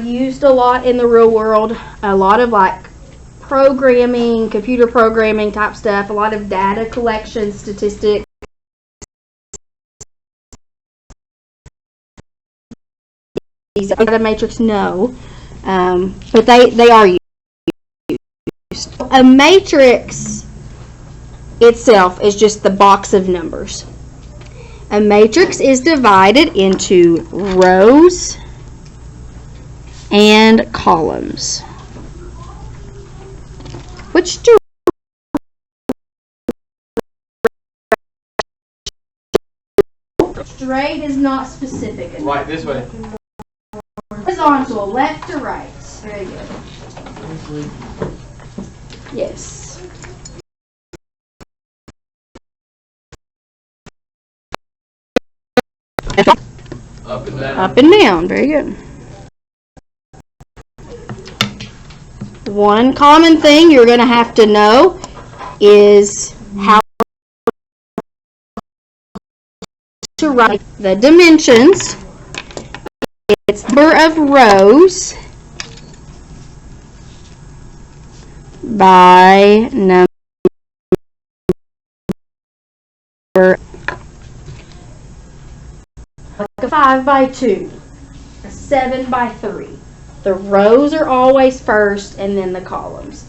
used a lot in the real world. A lot of like programming, computer programming type stuff, a lot of data collection, statistics. These data matrix, no, but they are used. A matrix itself is just the box of numbers. A matrix is divided into rows and columns. Which do straight is not specific enough. Right, this way. Horizontal, left to right. Very good. Yes. Up and down. Up and down. Very good. One common thing you're going to have to know is how to write the dimensions. It's the number of rows by number. Like a 5 by 2, a 7 by 3. The rows are always first and then the columns.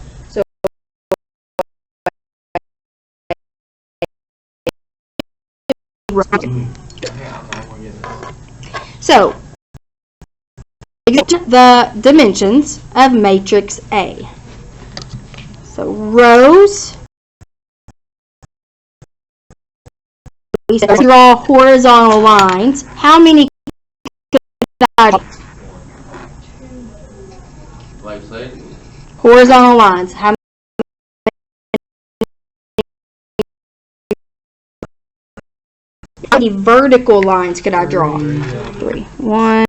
So, the dimensions of matrix A. So rows, we draw horizontal lines. How many could I draw? Like say? Horizontal lines. How many vertical lines could I draw? 3. 1,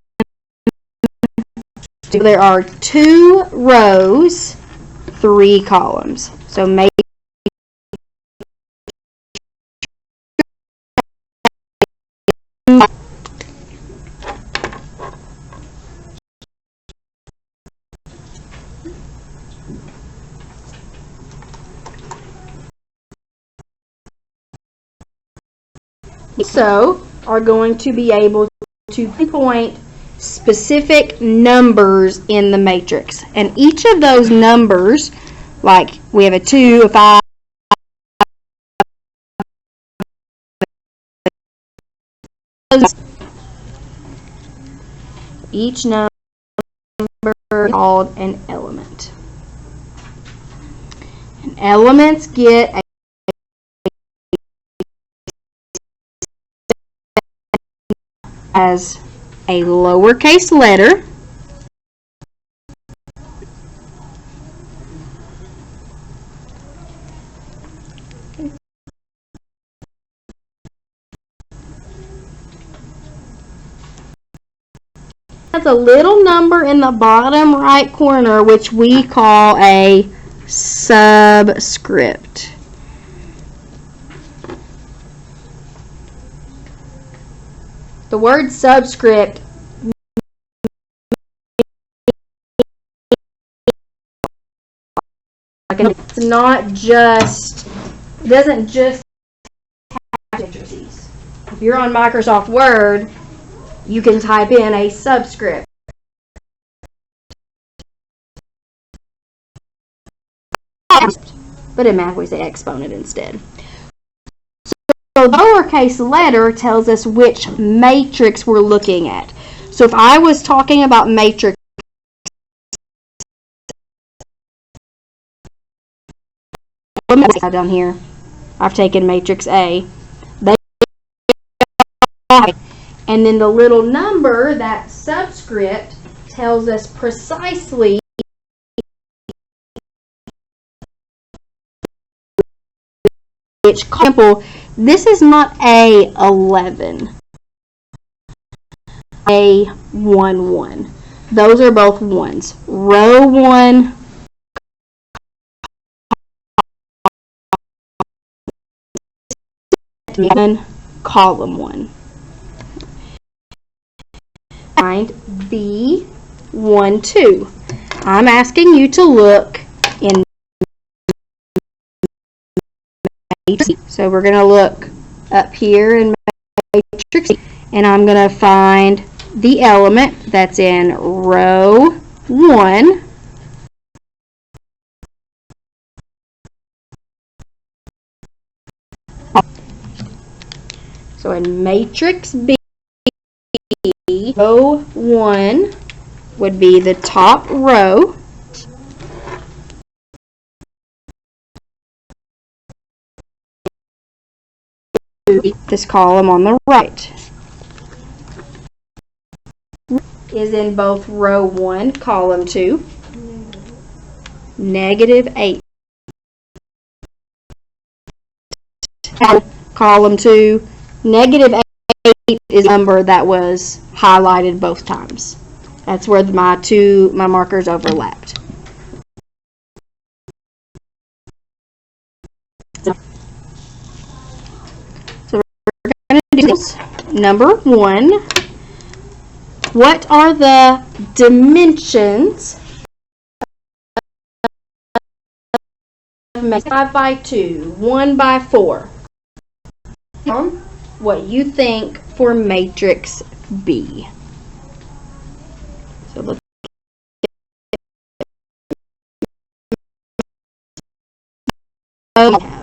2. There are 2 rows, 3 columns. So make so are going to be able to pinpoint specific numbers in the matrix. And each of those numbers, like we have a 2, a 5, each number is called an element. And elements get as a lowercase letter has a little number in the bottom right corner which we call a subscript. The word subscript it's not just, it doesn't just have matrices. If you're on Microsoft Word, you can type in a subscript. But in math we say exponent instead. So the lowercase letter tells us which matrix we're looking at. So if I was talking about matrix down here, I've taken matrix A. And then the little number, that subscript, tells us precisely which example. This is not A11, A11. Those are both ones. Row 1, and column 1. Find the 1, 2. I'm asking you to look in matrix. So we're going to look up here in matrix, and I'm going to find the element that's in row 1. So in matrix B, row 1 would be the top row. This column on the right is in both row 1, column 2, -8. Column 2, -8 is a number that was highlighted both times. That's where my markers overlapped. So we're going to do this. Number 1. What are the dimensions of 5 by 2, 1 by 4? What you think for matrix B. So look at what we have.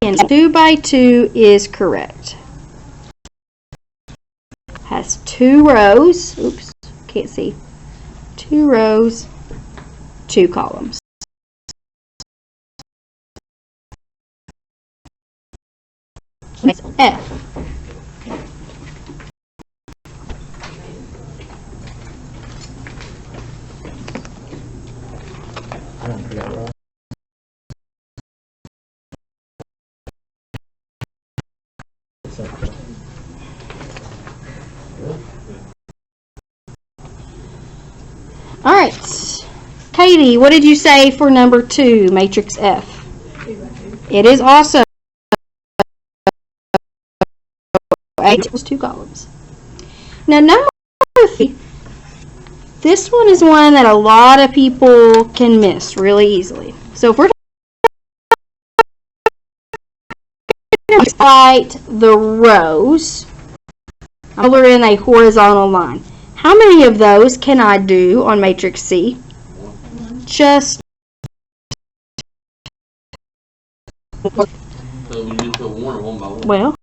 And 2 by 2 is correct. Has 2 rows. Oops, can't see. 2 rows, 2 columns. It's F. All right, Katie, what did you say for number 2, matrix F? It is also 8 equals 2 columns. Now number 3, this one is one that a lot of people can miss really easily. So if we're going to write the rows, I'll color in a horizontal line. How many of those can I do on matrix C? Just So we just put 1 or 1 by 1? well,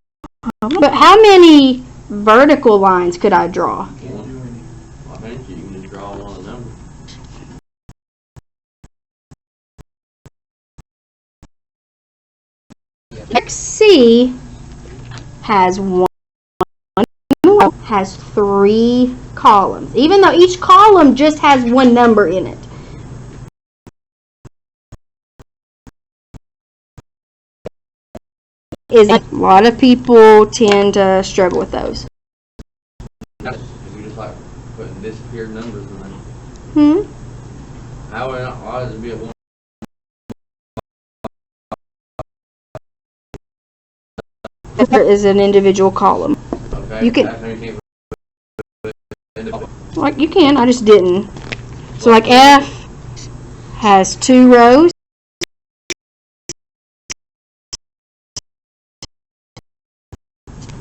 but how many vertical lines could I draw? 1. I think you can just draw one of the numbers. Matrix C has 3 columns, even though each column just has 1 number in it. A lot of people tend to struggle with those. You just like putting disappeared numbers in there. Why does it be a 1? There is an individual column. Okay. You can, like you can, I just didn't. So like F has 2 rows.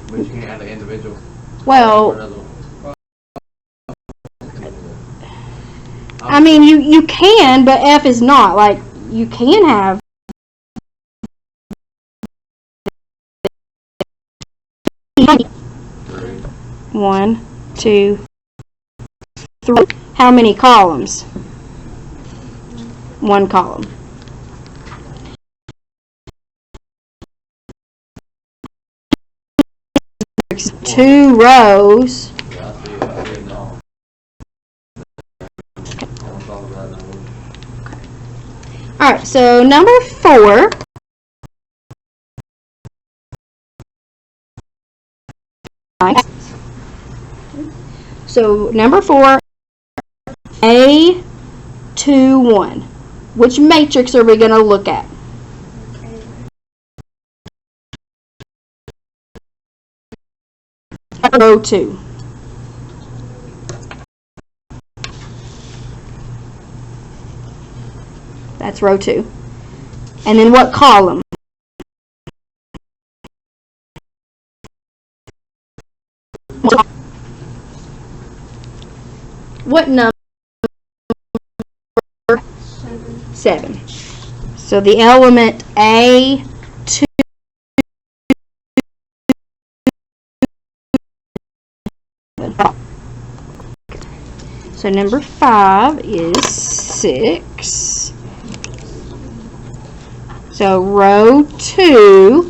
But you can't have the individual. Well, I mean you can, but F is not. Like you can have 1, 2, 3. How many columns? 1 column. It's 2 rows. Alright, so number 4. So number 4, A, 2, 1. Which matrix are we going to look at? Row 2. That's row 2. And then what column? What number? 7. So the element A2. So number 5 is 6. So row 2.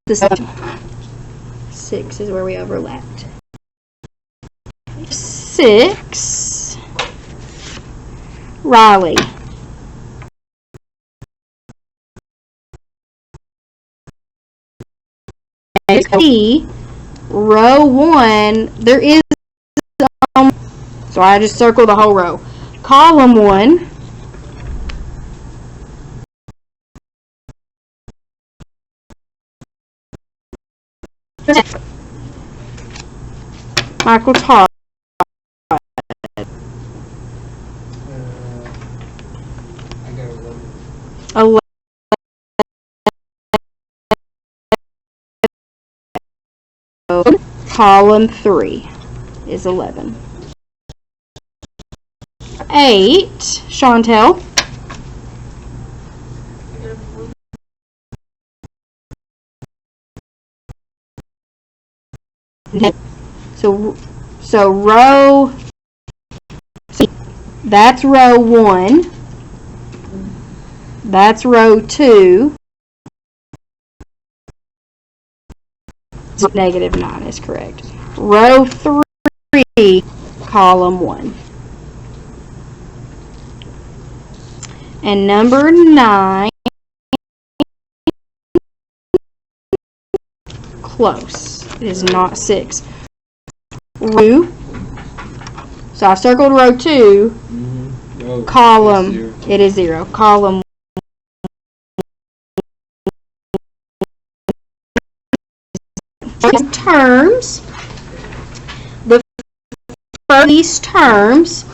The 6 is where we overlapped. 6. Riley. D, row 1, there is, so I just circle the whole row. Column 1, Michael Todd. I got 11. 11. Column 3 is 11. 8, Chantel. So row, that's row 1. That's row 2. Negative 9 is correct. Row 3, column 1. And number 9, close. It is not 6. Row, so I circled row 2, Oh, column, it is 0. Column 1. Terms, the first these terms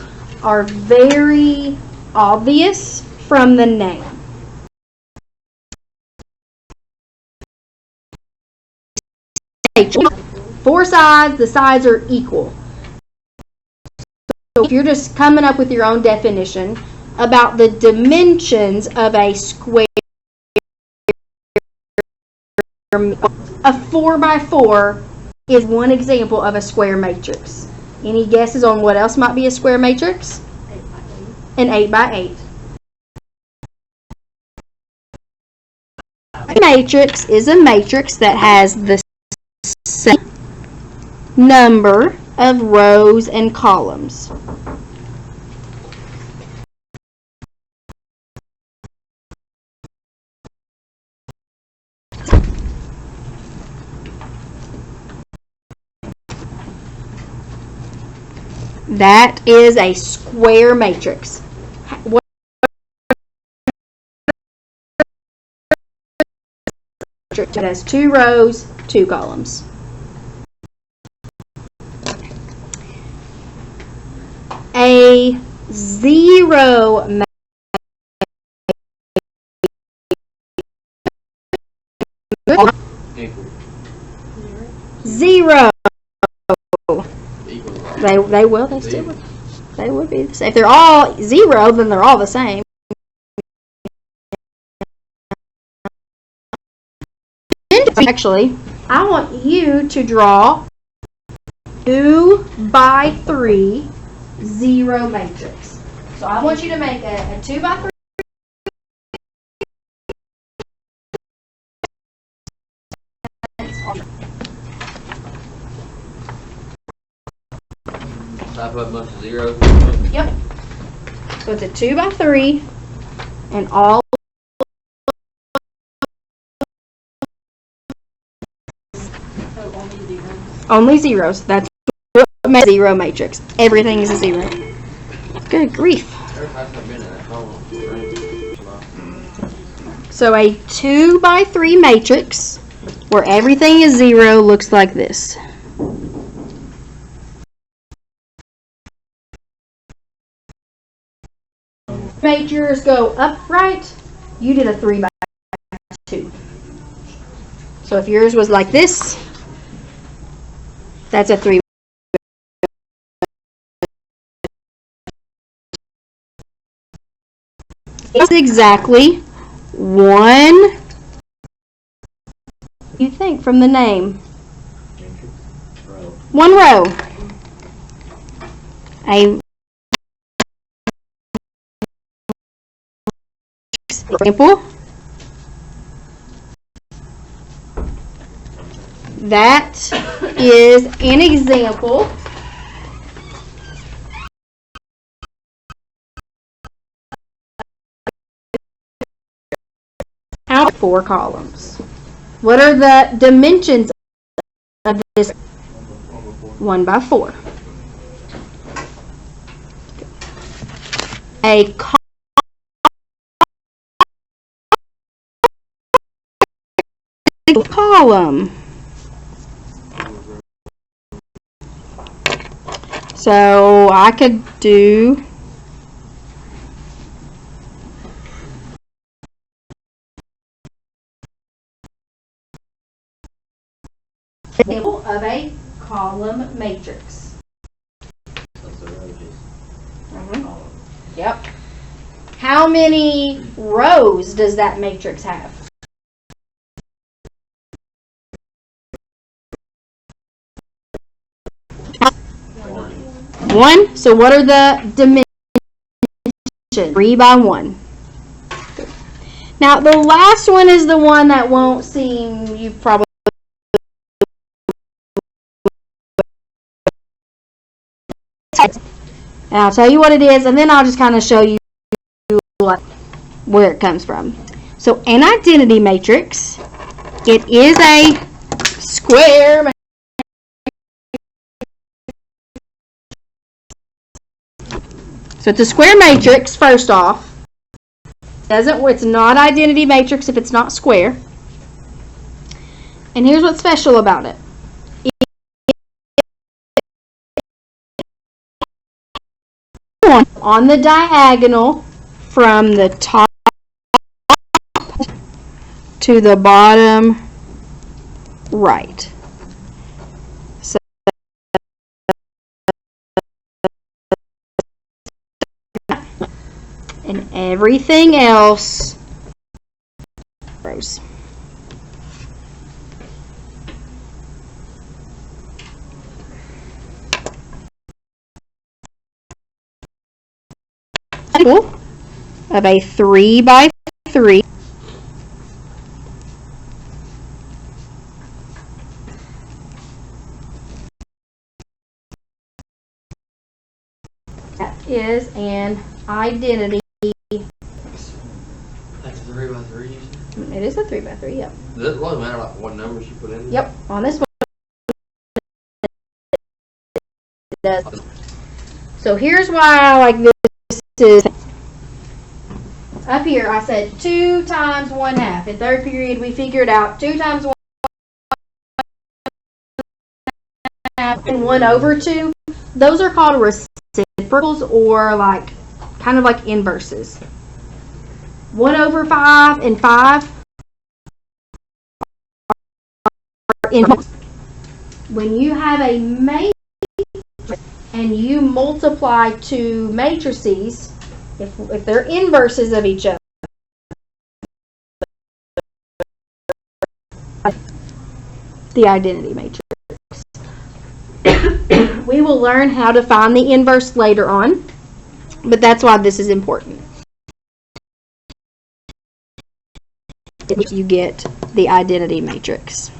are very obvious from the name. Four sides, the sides are equal. So if you're just coming up with your own definition about the dimensions of a square, a 4x4 is one example of a square matrix. Any guesses on what else might be a square matrix? An 8x8. A matrix is a matrix that has the same number of rows and columns. That is a square matrix. It has 2 rows, 2 columns. A 0 matrix. 0. They will. They still would. They would be the same. If they're all 0, then they're all the same. Actually, I want you to draw 2x3 0 matrix. So I want you to make a 2x3. So I put a bunch of zeros. Yep. So it's a 2 by 3, and all only zeros. That's what makes a zero matrix. Everything is a zero. Good grief. So a 2 by 3 matrix where everything is zero looks like this. Made yours go upright, you did a 3 by 2. So if yours was like this, that's a 3. It's exactly one. You think from the name? One row. A example. That is an example out 4 columns. What are the dimensions of this? 1 by 4. A column. So I could do example of a column matrix. Yep. How many rows does that matrix have? 1. So what are the dimensions? 3 by 1. Now the last one is the one that won't seem, you probably, and I'll tell you what it is, and then I'll just kind of show you like where it comes from. So an identity matrix, it is a square matrix. So it's a square matrix, first off. It's not identity matrix if it's not square. And here's what's special about it. On the diagonal from the top to the bottom right. So and everything else rows. Of a 3 by 3 that is an identity. That's a 3 by 3, you said? It is a 3 by 3, yep. Does it really matter like what numbers you put in? Yep, on this one it does. So here's why I like this. Is up here I said 2 times 1/2. In third period we figured out 2 times 1/2 and 1/2. Those are called reciprocals, or like kind of like inverses. 1/5 and 5 are inverses. When you have a matrix and you multiply 2 matrices, if they're inverses of each other, the identity matrix. We will learn how to find the inverse later on, but that's why this is important. You get the identity matrix.